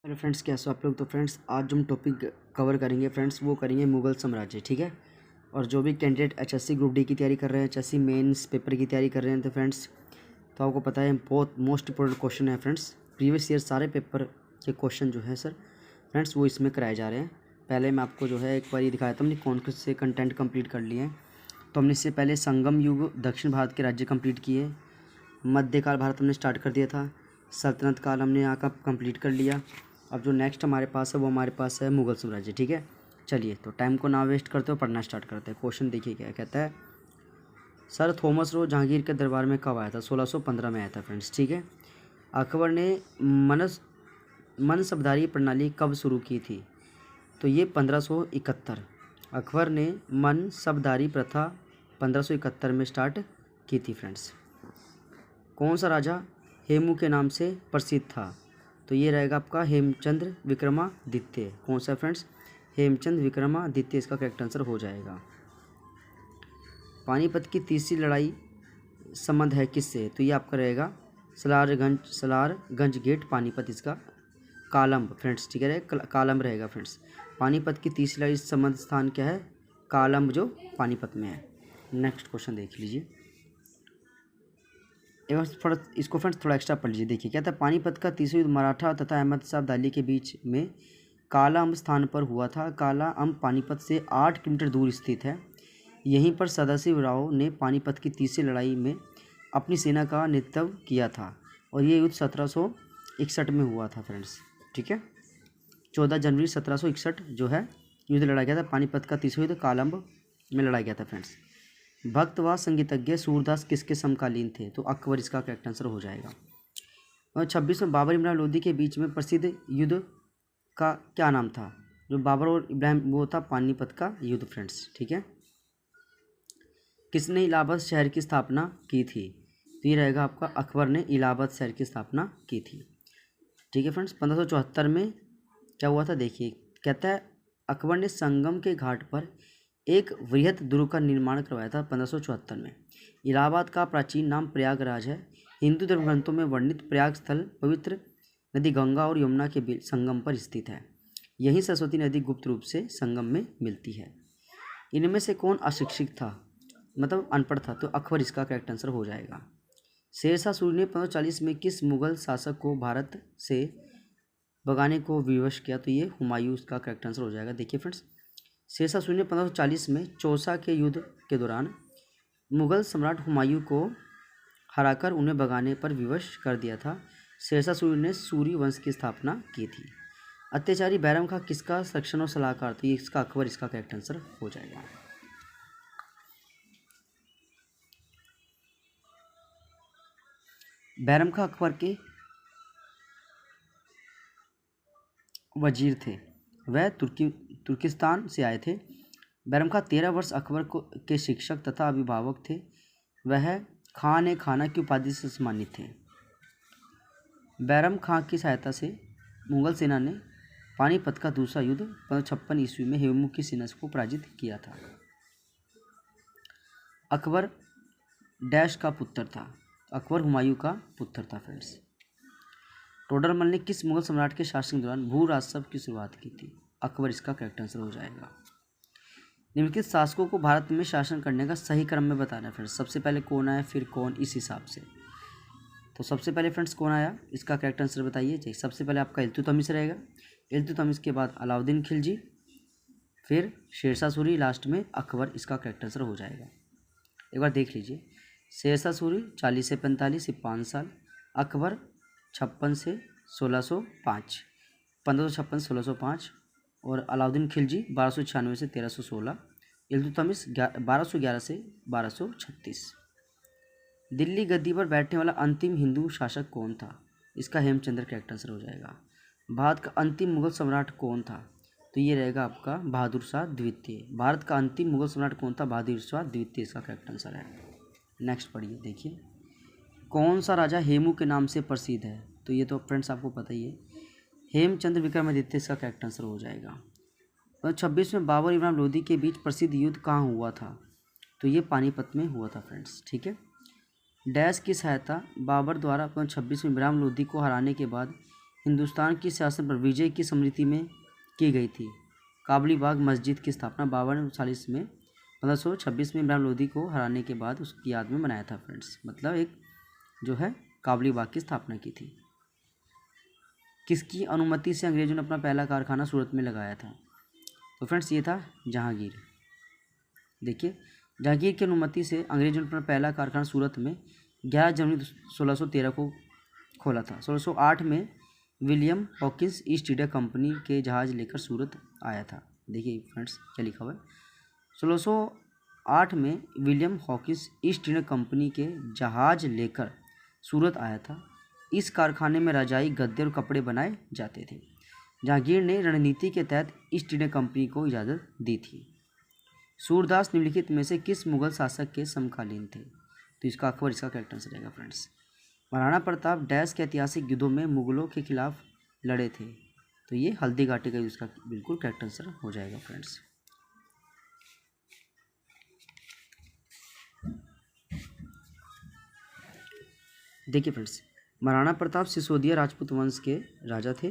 Hello friends, कैसे हो आप लोग। तो फ्रेंड्स आज जो हम टॉपिक कवर करेंगे फ्रेंड्स वो करेंगे मुग़ल साम्राज्य। ठीक है। और जो भी कैंडिडेट एचएससी ग्रुप डी की तैयारी कर रहे हैं, एचएससी मेंस पेपर की तैयारी कर रहे हैं, तो फ्रेंड्स तो आपको पता है बहुत मोस्ट इंपॉर्टेंट क्वेश्चन है फ्रेंड्स। प्रीवियस ईयर सारे पेपर के क्वेश्चन जो है सर फ्रेंड्स वो इसमें कराए जा रहे हैं। पहले मैं आपको जो है एक बार ये दिखाया था, हमने कौन कौन से कंटेंट कंप्लीट कर लिए हैं। तो हमने इससे पहले संगम युग दक्षिण भारत के राज्य कंप्लीट किए, मध्यकाल भारत हमने स्टार्ट कर दिया था, सल्तनत काल हमने यहाँ का कंप्लीट कर लिया। अब जो नेक्स्ट हमारे पास है वो हमारे पास है मुग़ल साम्राज्य। ठीक है, चलिए तो टाइम को ना वेस्ट करते हो, पढ़ना स्टार्ट करते हैं। क्वेश्चन देखिए क्या कहता है। सर थॉमस रो जहांगीर के दरबार में कब आया था? 1615 में आया था फ्रेंड्स। ठीक है। अकबर ने मनसबदारी प्रणाली कब शुरू की थी? तो ये 1571। अकबर ने मनसबदारी प्रथा 1571 में स्टार्ट की थी फ्रेंड्स। कौन सा राजा हेमू के नाम से प्रसिद्ध था? तो ये रहेगा आपका हेमचंद्र विक्रमादित्य। कौन सा फ्रेंड्स? हेमचंद्र विक्रमादित्य इसका करेक्ट आंसर हो जाएगा। पानीपत की तीसरी लड़ाई संबंध है किससे? तो ये आपका रहेगा सलारगंज गेट पानीपत, इसका कालम्ब फ्रेंड्स। ठीक है, कालम्ब रहेगा फ्रेंड्स। पानीपत की तीसरी लड़ाई संबंध स्थान क्या है? कालम्ब, जो पानीपत में है। नेक्स्ट क्वेश्चन देख लीजिए एक बार थोड़ा इसको फ्रेंड्स थोड़ा एक्स्ट्रा पढ़ लीजिए। देखिए क्या था, पानीपत का तीसरा युद्ध मराठा तथा अहमद शाह अब्दाली के बीच में काला अम्ब स्थान पर हुआ था। काला अम्ब पानीपत से 8 किलोमीटर दूर स्थित है। यहीं पर सदाशिव राव ने पानीपत की तीसरी लड़ाई में अपनी सेना का नेतृत्व किया था और ये युद्ध 1761 में हुआ था फ्रेंड्स। ठीक है, 14 जनवरी 1761 जो है युद्ध लड़ा गया था। पानीपत का तीसरा युद्ध कालम्ब में लड़ा गया था फ्रेंड्स। भक्त व संगीतज्ञ सूरदास किसके समकालीन थे? तो अकबर इसका करेक्ट आंसर हो जाएगा। और 26 में बाबर इब्राहिम लोदी के बीच में प्रसिद्ध युद्ध का क्या नाम था? जो बाबर और इब्राहिम वो था पानीपत का युद्ध फ्रेंड्स। ठीक है। किसने इलाहाबाद शहर की स्थापना की थी? तो ये रहेगा आपका अकबर ने इलाहाबाद शहर की स्थापना की थी। ठीक है फ्रेंड्स। 1574 में क्या हुआ था? देखिए कहता है अकबर ने संगम के घाट पर एक वृहत दुर्ग का निर्माण करवाया था 1574 में। इलाहाबाद का प्राचीन नाम प्रयागराज है। हिंदू धर्म ग्रंथों में वर्णित प्रयाग स्थल पवित्र नदी गंगा और यमुना के संगम पर स्थित है। यहीं सरस्वती नदी गुप्त रूप से संगम में मिलती है। इनमें से कौन अशिक्षित था, मतलब अनपढ़ था? तो अकबर इसका करेक्ट आंसर हो जाएगा। शेरशाह सूरी ने 1540 में किस मुगल शासक को भारत से भगाने को विवश किया? तो ये हुमायूं इसका करेक्ट आंसर हो जाएगा। देखिए फ्रेंड्स, शेरशाह सूरी ने 1540 में चौसा के युद्ध के दौरान मुगल सम्राट हुमायूं को हराकर उन्हें भगाने पर विवश कर दिया था। शेरशाह सूरी ने सूरी वंश की स्थापना की थी। अत्याचारी बैरम खां किसका संरक्षण और सलाहकार? तो ये इसका अकबर इसका करेक्ट आंसर हो जाएगा। बैरम खां अकबर के वजीर थे, वह तुर्किस्तान से आए थे। बैरम खां 13 वर्ष अकबर के शिक्षक तथा अभिभावक थे। वह खान ए खाना की उपाधि से सम्मानित थे। बैरम खां की सहायता से मुगल सेना ने पानीपत का दूसरा युद्ध 1556 ईस्वी में हेमू की सेना को पराजित किया था। अकबर डैश का पुत्र था? अकबर हुमायूं का पुत्र था फ्रेंड्स। टोडरमल ने किस मुगल सम्राट के शासन के दौरान भू राजस्व की शुरुआत की थी? अकबर इसका करेक्ट आंसर हो जाएगा। निम्नलिखित शासकों को भारत में शासन करने का सही क्रम में बताना है फ्रेंड्स। सबसे पहले कौन आया, फिर कौन, इस हिसाब से। तो सबसे पहले फ्रेंड्स कौन आया, इसका करेक्ट आंसर बताइए। सबसे पहले आपका इल्तुतमिश रहेगा। इल्तुतमिश के बाद अलाउद्दीन खिलजी, फिर शेरशाह सूरी, लास्ट में अकबर इसका करेक्ट आंसर हो जाएगा। एक बार देख लीजिए, शेरशाह सूरी 40 से 45 से 5 साल, अकबर 56 से 1605, 1556 1605, और अलाउद्दीन खिलजी 1296 से 1316, इल्तुतमिश 1211 से 1236। दिल्ली गद्दी पर बैठने वाला अंतिम हिंदू शासक कौन था? इसका हेमचंद्र करेक्ट आंसर हो जाएगा। भारत का अंतिम मुगल सम्राट कौन था? तो ये रहेगा आपका बहादुर शाह द्वितीय। भारत का अंतिम मुगल सम्राट कौन था? बहादुर शाह द्वितीय इसका करेक्ट आंसर है। नेक्स्ट पढ़िए, देखिए कौन सा राजा हेमू के नाम से प्रसिद्ध है? तो ये तो फ्रेंड्स आपको पता ही है, हेमचंद्र विक्रमादित्य इसका करेक्ट आंसर हो जाएगा। 26 में बाबर इब्राहिम लोदी के बीच प्रसिद्ध युद्ध कहाँ हुआ था? तो ये पानीपत में हुआ था फ्रेंड्स। ठीक है। डैश की सहायता बाबर द्वारा 26 में इब्राहिम लोदी को हराने के बाद हिंदुस्तान की सियासत पर विजय की स्मृति में की गई थी। काबली बाग मस्जिद की स्थापना 5240 में 1526 में इब्राहिम लोदी को हराने के बाद उसकी याद में बनाया था फ्रेंड्स। मतलब एक जो है काबली बाग की स्थापना की थी। किसकी अनुमति से अंग्रेजों ने अपना पहला कारखाना सूरत में लगाया था? तो फ्रेंड्स ये था जहांगीर। देखिए, जहांगीर की अनुमति से अंग्रेजों ने अपना पहला कारखाना सूरत में 11 जनवरी 1613 को खोला था। 1608 में William Hawkins east India company के जहाज़ लेकर सूरत आया था। देखिए फ्रेंड्स क्या लिखा हुआ है, 1608 में William Hawkins east India company के जहाज़ लेकर सूरत आया था। इस कारखाने में रजाई, गद्दे और कपड़े बनाए जाते थे। जहांगीर ने रणनीति के तहत ईस्ट इंडिया कंपनी को इजाज़त दी थी। सूरदास निम्नलिखित में से किस मुगल शासक के समकालीन थे? तो इसका अकबर इसका करेक्ट आंसर रहेगा फ्रेंड्स। महाराणा प्रताप डैश के ऐतिहासिक युद्धों में मुगलों के खिलाफ लड़े थे? तो ये हल्दी घाटी का इसका बिल्कुल करेक्ट आंसर हो जाएगा फ्रेंड्स। देखिए फ्रेंड्स, महाराणा प्रताप सिसोदिया राजपूत वंश के राजा थे।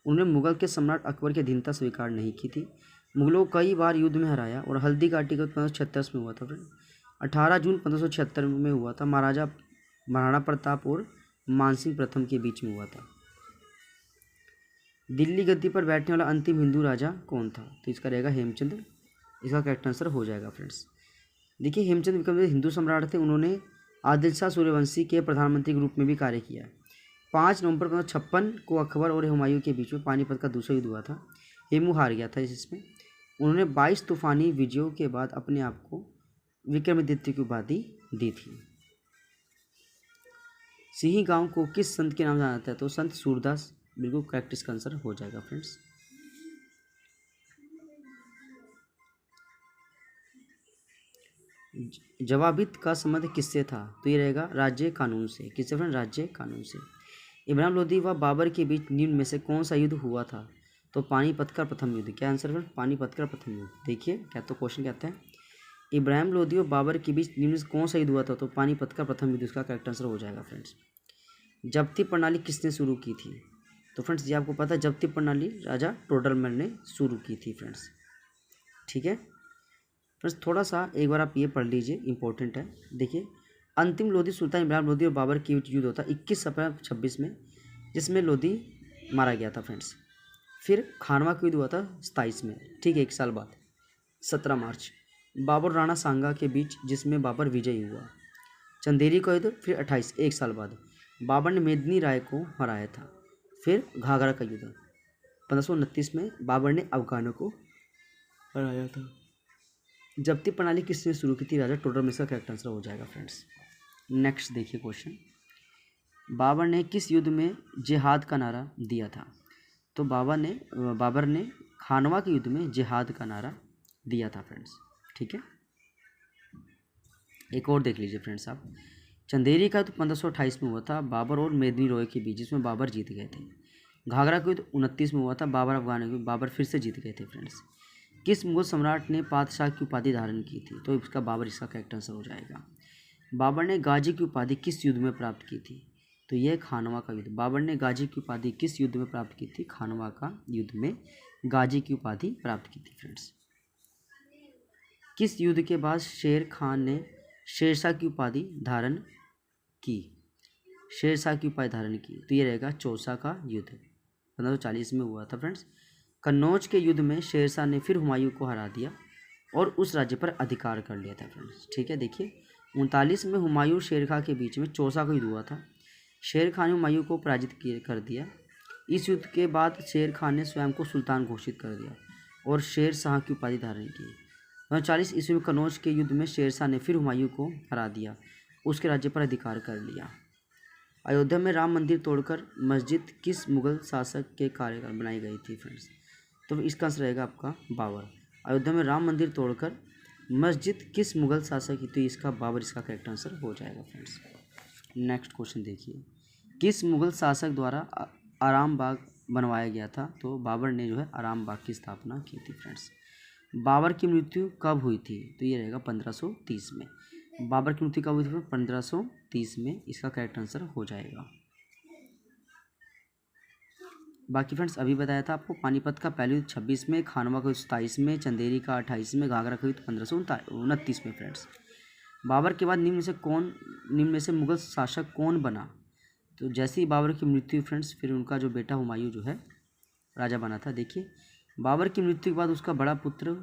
उन्होंने मुगल के सम्राट अकबर की अधीनता स्वीकार नहीं की थी। मुगलों को कई बार युद्ध में हराया और हल्दी घाटी का 1536 में हुआ था फ्रेंड। 18 जून 1576 में हुआ था। महाराणा प्रताप और मानसिंह प्रथम के बीच में हुआ था। दिल्ली गद्दी पर बैठने वाला अंतिम हिंदू राजा कौन था? तो इसका रहेगा हेमचंद। इसका करेक्ट आंसर हो जाएगा फ्रेंड्स। देखिए, हेमचंद विक्रमोत्तर हिंदू सम्राट थे। उन्होंने आदिल शाह सूर्यवंशी के प्रधानमंत्री के रूप में भी कार्य किया। 5 नवंबर 1556 को अकबर और हुमायूं के बीच में पानीपत का दूसरा युद्ध हुआ था। हेमू हार गया था इसमें। उन्होंने 22 तूफानी विजयों के बाद अपने आप को विक्रमादित्य की उपाधि दी थी। सिही गांव को किस संत के नाम जाना जाता है? तो संत सूरदास बिल्कुल करेक्ट इसका आंसर हो जाएगा फ्रेंड्स। जवाबित का संबंध किससे था? तो ये रहेगा राज्य कानून से। किससे फ्रेंड? राज्य कानून से। इब्राहिम लोदी व बाबर के बीच निम्न में से कौन सा युद्ध हुआ था? तो पानीपत का प्रथम युद्ध। क्या आंसर फ्रेंड? पानीपत का प्रथम युद्ध। देखिए क्या तो क्वेश्चन कहता है, इब्राहिम लोदी और बाबर के बीच निम्न में से कौन सा युद्ध हुआ था? तो पानीपत का प्रथम युद्ध इसका करेक्ट आंसर हो जाएगा फ्रेंड्स। जब्ती प्रणाली किसने शुरू की थी? तो फ्रेंड्स ये आपको पता है, जब्ती प्रणाली राजा टोडरमल ने शुरू की थी फ्रेंड्स। ठीक है फ्रेंड्स, थोड़ा सा एक बार आप ये पढ़ लीजिए, इंपॉर्टेंट है। देखिए, अंतिम लोधी सुल्तान इब्राहिम लोदी और बाबर के बीच युद्ध होता 21 अप्रैल 26 में, जिसमें लोधी मारा गया था फ्रेंड्स। फिर खानवा का युद्ध हुआ था 27 में, ठीक है, 1 साल बाद 17 मार्च। बाबर राणा सांगा के बीच, जिसमें बाबर विजयी हुआ। चंदेरी का युद्ध फिर 28, 1 साल बाद बाबर ने मेदिनी राय को हराया था। फिर घाघरा का युद्ध 1529 में बाबर ने अफगानों को हराया था। जब्ती प्रणाली किसने शुरू की थी? राजा टोडरमल। इसका करेक्ट आंसर हो जाएगा फ्रेंड्स। नेक्स्ट देखिए क्वेश्चन, बाबर ने किस युद्ध में जिहाद का नारा दिया था? तो बाबर ने खानवा के युद्ध में जिहाद का नारा दिया था फ्रेंड्स। ठीक है, एक और देख लीजिए फ्रेंड्स आप, चंदेरी का युद्ध 1528 में हुआ था बाबर और मेदिनी राय के बीच, जिसमें बाबर जीत गए थे। घाघरा का युद्ध 29 में हुआ था बाबर अफगानों के, बाबर फिर से जीत गए थे फ्रेंड्स। किस मुगल सम्राट ने पातशाह की उपाधि धारण की थी? तो इसका बाबर इसका करेक्ट आंसर हो जाएगा। बाबर ने गाजी की उपाधि किस युद्ध में प्राप्त की थी? तो यह खानवा का युद्ध। बाबर ने गाजी की उपाधि किस युद्ध में प्राप्त की थी? खानवा का युद्ध में गाजी की उपाधि प्राप्त की थी फ्रेंड्स। किस युद्ध के बाद शेर खान ने शेरशाह की उपाधि धारण की? शेरशाह की उपाधि धारण की, तो ये रहेगा चौसा का युद्ध, 1540 में हुआ था फ्रेंड्स। कन्नौज के युद्ध में शेरशाह ने फिर हुमायूं को हरा दिया और उस राज्य पर अधिकार कर लिया था फ्रेंड्स। ठीक है, देखिए 39 में हुमायूं शेर खां के बीच में चौसा का युद्ध हुआ था। शेर खान ने हुमायूं को पराजित कर दिया। इस युद्ध के बाद शेर खान ने स्वयं को सुल्तान घोषित कर दिया और शेर शाह की उपाधि धारण की। 1940 ईस्वी में कन्नौज के युद्ध में शेरशाह ने फिर हुमायूं को हरा दिया, उसके राज्य पर अधिकार कर लिया। अयोध्या में राम मंदिर तोड़कर मस्जिद किस मुगल शासक के कार्यकाल बनाई गई थी फ्रेंड्स? तो इसका आंसर रहेगा आपका बाबर। अयोध्या में राम मंदिर तोड़कर मस्जिद किस मुगल शासक की? तो इसका बाबर इसका करेक्ट आंसर हो जाएगा फ्रेंड्स। नेक्स्ट क्वेश्चन देखिए, किस मुगल शासक द्वारा आराम बाग बनवाया गया था? तो बाबर ने जो है आराम बाग की स्थापना की थी फ्रेंड्स। बाबर की मृत्यु कब हुई थी? तो ये रहेगा 1530 में। बाबर की मृत्यु कब हुई थी? 1530 में। इसका करेक्ट आंसर हो जाएगा। बाकी फ्रेंड्स अभी बताया था आपको, पानीपत का पहला युद्ध 26 में, खानवा का युद्ध 27 में, चंदेरी का 28 में, घाघरा का युद्ध 1529 में फ्रेंड्स। बाबर के बाद निम्न में से मुगल शासक कौन बना? तो जैसे ही बाबर की मृत्यु फ्रेंड्स, फिर उनका जो बेटा हुमायूं जो है राजा बना था। देखिए, बाबर की मृत्यु के बाद उसका बड़ा पुत्र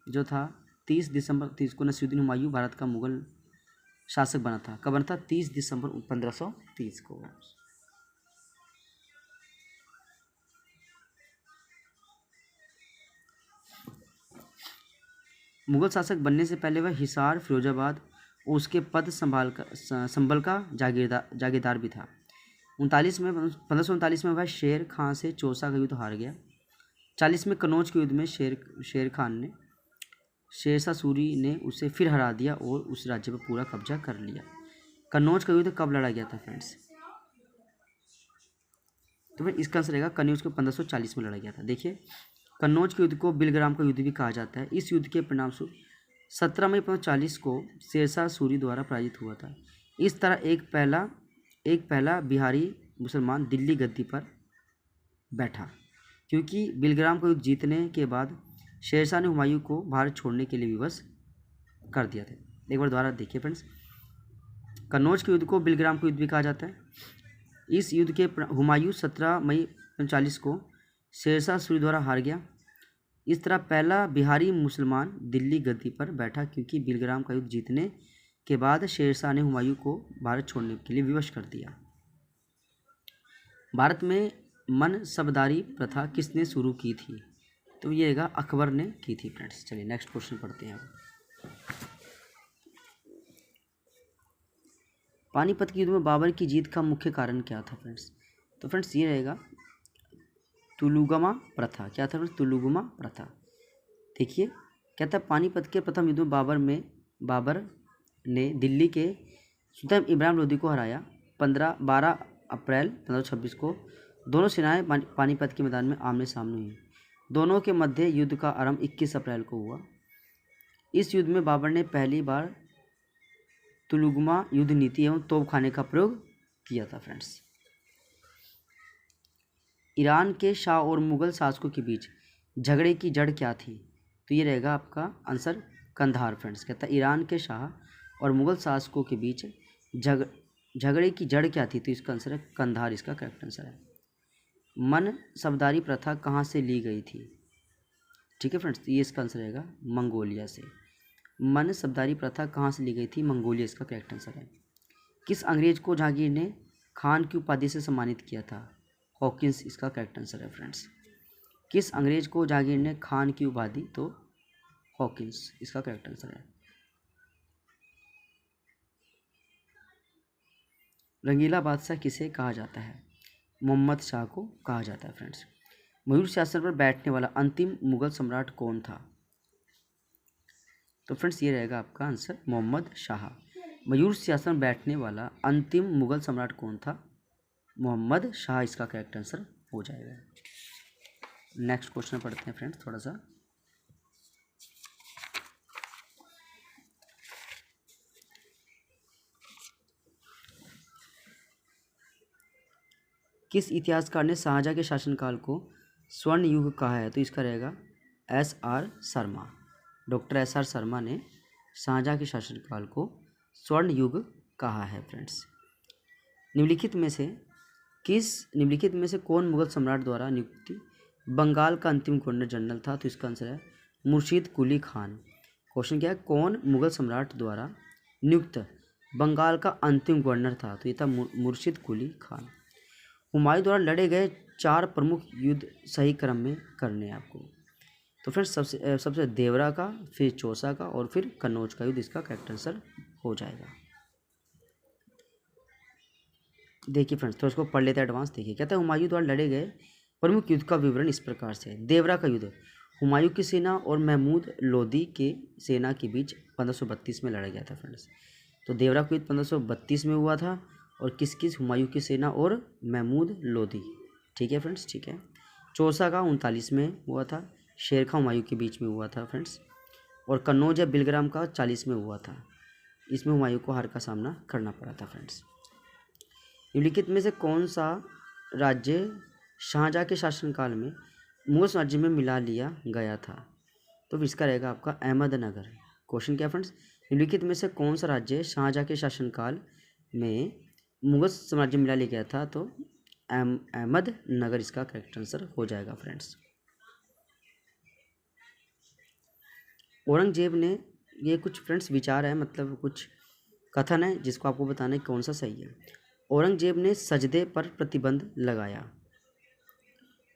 जो था 30 दिसंबर 30 को नसीरुद्दीन हुमायूं भारत का मुगल शासक बना था। कब बना था? 30 दिसंबर 1530 को। मुगल शासक बनने से पहले वह हिसार, फिरोजाबाद और उसके पद संभल का जागीरदार भी था। 1539 में वह शेर खां से चौसा का युद्ध हार गया। 40 में कन्नौज के युद्ध में शेर खान ने शेरशाह सूरी ने उसे फिर हरा दिया और उस राज्य पर पूरा कब्जा कर लिया। कन्नौज का युद्ध कब लड़ा गया था फ्रेंड्स? तो फिर इसका आंसर रहेगा कन्नौज को 1540 में लड़ा गया था। देखिए, कन्नौज के युद्ध को बिलग्राम का युद्ध भी कहा जाता है। इस युद्ध के परिणामस्वरूप 17 मई 1540 को शेरशाह सूरी द्वारा पराजित हुआ था। इस तरह एक पहला बिहारी मुसलमान दिल्ली गद्दी पर बैठा, क्योंकि बिलग्राम का युद्ध जीतने के बाद शेरशाह ने हुमायूं को भारत छोड़ने के लिए विवश कर दिया था। एक बार दोबारा देखिए फ्रेंड्स, कन्नौज के युद्ध को बिलग्राम का युद्ध भी कहा जाता है। इस युद्ध के हुमायूं 17 मई 1540 को शेरशाह सूरी द्वारा हार गया। इस तरह पहला बिहारी मुसलमान दिल्ली गद्दी पर बैठा, क्योंकि बिलग्राम का युद्ध जीतने के बाद शेरशाह ने हुमायूं को भारत छोड़ने के लिए विवश कर दिया। भारत में मनसबदारी प्रथा किसने शुरू की थी? तो ये रहेगा अकबर ने की थी फ्रेंड्स। चलिए नेक्स्ट क्वेश्चन पढ़ते हैं। पानीपत के युद्ध में बाबर की जीत का मुख्य कारण क्या था फ्रेंड्स? तो फ्रेंड्स ये रहेगा तुलुगमा प्रथा। क्या था फ्रेंड्स? तुलुगमा प्रथा। देखिए, कहता है पानीपत के प्रथम युद्ध में बाबर ने दिल्ली के सुल्तान इब्राहिम लोदी को हराया। 12 अप्रैल 1526 को दोनों सेनाएं पानीपत के मैदान में आमने सामने हुई। दोनों के मध्य युद्ध का आरंभ 21 अप्रैल को हुआ। इस युद्ध में बाबर ने पहली बार तुलुगमा युद्ध नीति एवं तोपखाने का प्रयोग किया था फ्रेंड्स। ईरान के शाह और मुगल शासकों के बीच झगड़े की जड़ क्या थी? तो ये रहेगा आपका आंसर कंधार फ्रेंड्स। कहता है ईरान के शाह और मुगल शासकों के बीच झगड़े की जड़ क्या थी? तो इसका आंसर है कंधार, इसका करेक्ट आंसर है। मनसबदारी प्रथा कहाँ से ली गई थी? ठीक है फ्रेंड्स, तो ये इसका आंसर रहेगा मंगोलिया से। मनसबदारी प्रथा कहाँ से ली गई थी? मंगोलिया, इसका करेक्ट आंसर है। किस अंग्रेज को जहांगीर ने खान की उपाधि से सम्मानित किया था? हॉकिंस, इसका करेक्ट आंसर है फ्रेंड्स। किस अंग्रेज को जहांगीर ने खान की उपाधि? तो हॉकिंस, इसका करेक्ट आंसर है। रंगीला बादशाह किसे कहा जाता है? मोहम्मद शाह को कहा जाता है फ्रेंड्स। मयूर सिंहासन पर बैठने वाला अंतिम मुगल सम्राट कौन था? तो फ्रेंड्स ये रहेगा आपका आंसर मोहम्मद शाह। मयूर सिंहासन पर बैठने वाला अंतिम मुगल सम्राट कौन था? मोहम्मद शाह, इसका करेक्ट आंसर हो जाएगा। नेक्स्ट क्वेश्चन पढ़ते हैं फ्रेंड्स थोड़ा सा। किस इतिहासकार ने शाहजहां के शासनकाल को स्वर्ण युग कहा है? तो इसका रहेगा SR Sharma. Doctor SR Sharma ने शाहजहां के शासनकाल को स्वर्ण युग कहा है फ्रेंड्स। निम्नलिखित में से कौन मुगल सम्राट द्वारा नियुक्ति बंगाल का अंतिम गवर्नर जनरल था? तो इसका आंसर है मुर्शीद कुली खान। क्वेश्चन क्या है? कौन मुगल सम्राट द्वारा नियुक्त बंगाल का अंतिम गवर्नर था? तो ये था मुर्शीद कुली खान। हुमायूं द्वारा लड़े गए 4 प्रमुख युद्ध सही क्रम में करने हैं आपको। तो फ्रेंड्स सबसे देवरा का, फिर चौसा का और फिर कन्नौज का युद्ध, इसका करेक्ट आंसर हो जाएगा। देखिए फ्रेंड्स थोड़ा इसको पढ़ लेते हैं एडवांस। देखिए, कहता है हुमायूं द्वारा लड़े गए प्रमुख युद्ध का विवरण इस प्रकार से है। देवरा का युद्ध हुमायूं की सेना और महमूद लोदी के सेना के बीच 1532 में लड़ा गया था फ्रेंड्स। तो देवरा का युद्ध 1532 में हुआ था और किस हुमायूं की सेना और महमूद लोदी। ठीक है फ्रेंड्स, ठीक है। चौसा का 39 में हुआ था, शेर खां हुमायूं के बीच में हुआ था फ्रेंड्स। और कन्नौज या बिलग्राम का 40 में हुआ था। इसमें हुमायूं को हार का सामना करना पड़ा था फ्रेंड्स। निम्नलिखित में से कौन सा राज्य शाहजहाँ के शासनकाल में मुगल साम्राज्य में मिला लिया गया था? तो फिर इसका रहेगा आपका अहमदनगर। क्वेश्चन क्या फ्रेंड्स, निम्नलिखित में से कौन सा राज्य शाहजहाँ के शासनकाल में मुगल साम्राज्य में मिला लिया गया था? तो अहमदनगर इसका करेक्ट आंसर हो जाएगा फ्रेंड्स। औरंगजेब ने, ये कुछ फ्रेंड्स विचार है, मतलब कुछ कथन है जिसको आपको बताना है कौन सा सही है। औरंगजेब ने सजदे पर प्रतिबंध लगाया।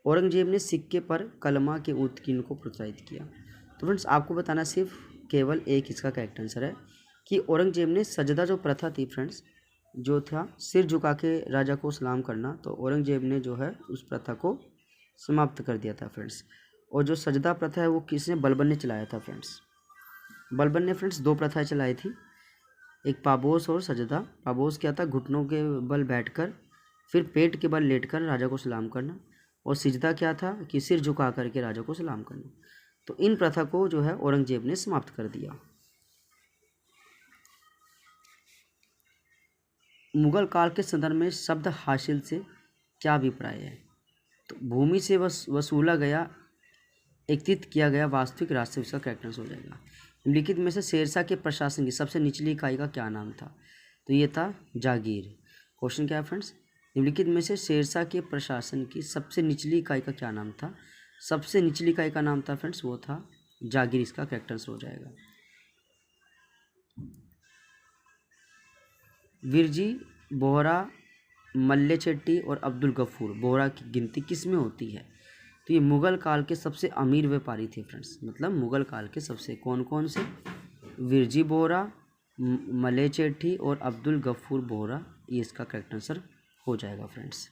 औरंगजेब ने सिक्के पर कलमा के उत्कीर्ण को प्रोत्साहित किया। तो फ्रेंड्स आपको बताना सिर्फ केवल एक इसका करेक्ट आंसर है कि औरंगजेब ने सजदा जो प्रथा थी फ्रेंड्स, जो था सिर झुका के राजा को सलाम करना, तो औरंगजेब ने जो है उस प्रथा को समाप्त कर दिया था फ्रेंड्स। और जो सजदा प्रथा है वो किसने, बलबन ने चलाया था फ्रेंड्स। बलबन ने फ्रेंड्स दो प्रथाएं चलाई थी, एक पाबोस और सजदा। पाबोस क्या था, घुटनों के बल बैठकर फिर पेट के बल लेटकर राजा को सलाम करना, और सिजदा क्या था कि सिर झुका करके राजा को सलाम करना। तो इन प्रथा को जो है औरंगजेब ने समाप्त कर दिया। मुगल काल के संदर्भ में शब्द हासिल से क्या अभिप्राय है? तो भूमि से वसूला गया, एकत्रित किया गया वास्तविक राजस्व, इसका करेक्ट आंसर हो जाएगा। निम्नलिखित में से शेरशाह के प्रशासन की सबसे निचली इकाई का क्या नाम था? तो ये था जागीर। क्वेश्चन क्या है फ्रेंड्स, निम्नलिखित में से शेरशाह के प्रशासन की सबसे निचली इकाई का क्या नाम था? सबसे निचली इकाई का नाम था फ्रेंड्स वो था जागीर, इसका करेक्ट आंसर हो जाएगा। विरजी, बोहरा, मल्ले चेट्टी और अब्दुल गफूर बोहरा की गिनती किस में होती है? तो ये मुगल काल के सबसे अमीर व्यापारी थे फ्रेंड्स, मतलब मुगल काल के सबसे कौन कौन से, विरजी बोहरा, मल्ले चेट्टी और अब्दुल गफूर बोहरा, ये इसका करेक्ट आंसर हो जाएगा फ्रेंड्स।